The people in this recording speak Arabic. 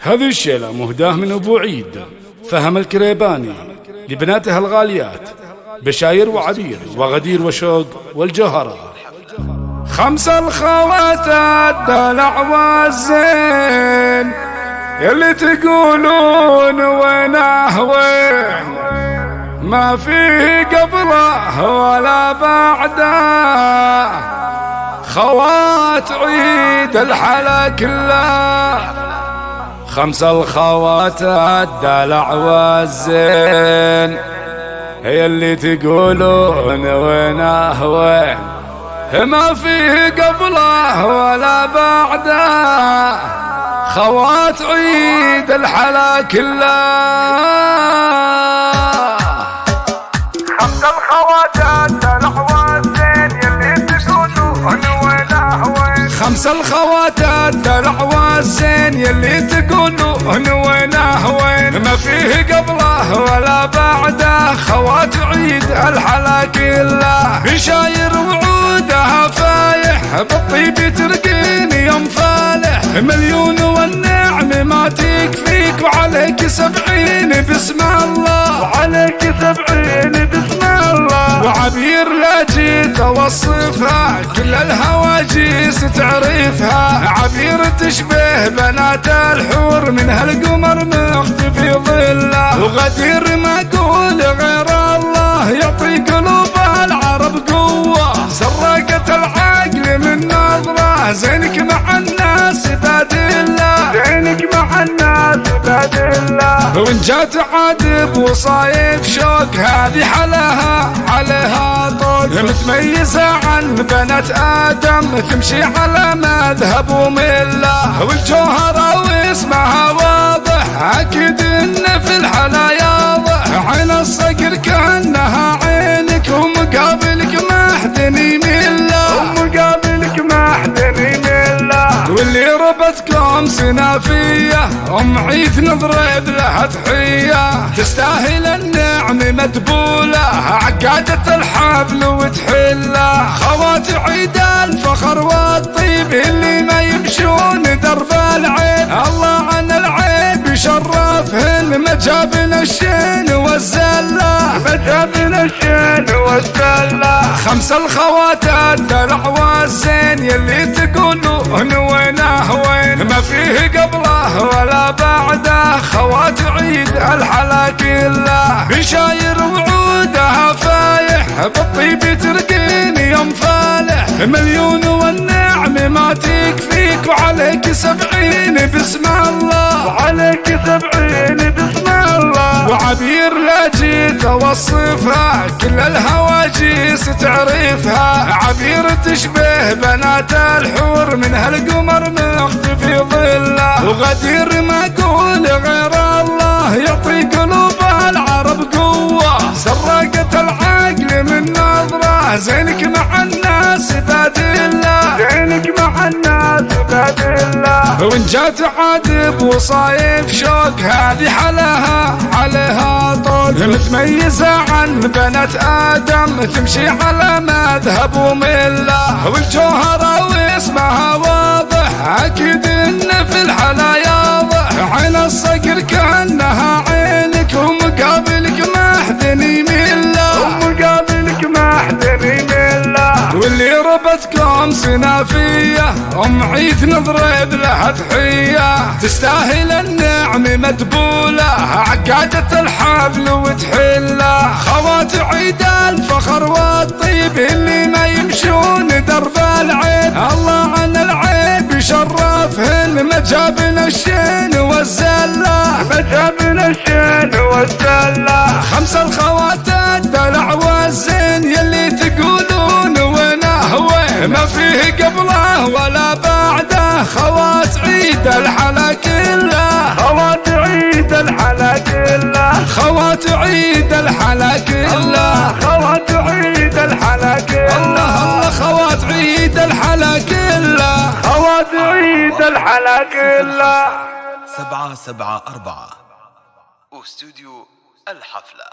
هذه الشيلة مهداه من أبو عيد فهم الكريباني لبناته الغاليات بشاير وعبير وغدير وشوق والجوهرة. 5 الخوات الدلع والزين يلي تقولون وينه وين، ما فيه قبله ولا بعده، خوات عيد الحلا كله. 5 الخوات الدلع والزين هي اللي تقولون وينه وين، ما فيه قبله ولا بعده، خوات عيد الحلا كله. 5 الخوات الدلع والزين يلي تقولون وينه وين، 5 الخوات الدلع والزين يلي تقولون وينه وين، ما فيه قبله ولا بعده، خوات عيد الحلا كله. بشاير وعودها فايح بالطيب ترقين يوم فالح، مليون والنعم ما تكفيك، وعليك 70 بسم الله، وعليك 70 بسم الله. وعبير لا جيت اوصفها كل الهواجيس تعرفها، عبير تشبه بنات الحور من هالقمر مختفي ظله، وغدير ما اقول غير الله يعطي قلوب العرب قوه، سرقت العقل من نظره، زينك مع الناس باد الله، زينك مع الناس باد الله. وان جات عاد بوصايف شوق هذه حلاها عليها طوق، متميزة عن بنات آدم تمشي على مذهب ومله، والجوهرة واسمها واضح أكيد إن في الحلا ياضح، عين الصقر كأنها عينك ومقابلك ما حد يمله، ومقابلك ما حد يمله. واللي ربتكم سنافية عيد نضرب لها تحية، تستاهل النعم مدبولة عقادة الحبل وتحله، خوات عيد الفخر والطيب اللي ما يمشون درب العيب، الله عن العيب يشرفهن مجابن الشين والزلة، مجابن الشين والزلة. 5 الخوات الدلع والزين يلي تقولون وينه وين، ما فيه قبله ولا بعده، خوات عيد الحلا كله. بشاير وعودها فايح بالطيب ترقين يوم فالح، مليون والنعم ما تكفيك، وعليك 70 بسم الله، وعليك 70 بسم الله. وعبير لا جيت اوصفها كل الهواجيس تعرفها، عبير تشبه بنات الحور من هالقمر مختفي ظله، وغدير ما اقول غير الله يعطي قلوب العرب قوه، سرقت العقل من نظره، زينك مع الناس باد الله، زينك مع الناس باد الله. وان جات عاد بوصايف شوق هذه حلاها عليها طوق، متميزة عن بنات آدم تمشي على مذهب ومله، والجوهرة واسمها واضح أكيد إن في الحلا ياضح، عين الصقر كأنها عينك ومقابلك ما حد يمله، ومقابلك ما حد يمله. واللي ربتكم سنافية عيد نضرب لها تحية، تستاهل النعم مدبولة عقادة الحبل وتحله، خوات عيد الفخر والطيب اللي ما يمشون درب العيب، الله عن العيب يشرفهن مجابن الشين والزلة، مجابن الشين والزلة. 5 الخوات الدلع والزين يلي تقولون وينه وين، ما فيه قبله ولا بعده، خوات عيد الحلا كله، خوات عيد الحلا كله. خوات عيد الحلا كله، خوات عيد الحلا كله. الله الله خوات عيد الحلا كله، خوات عيد الحلا كله. 774 واستوديو الحفلة.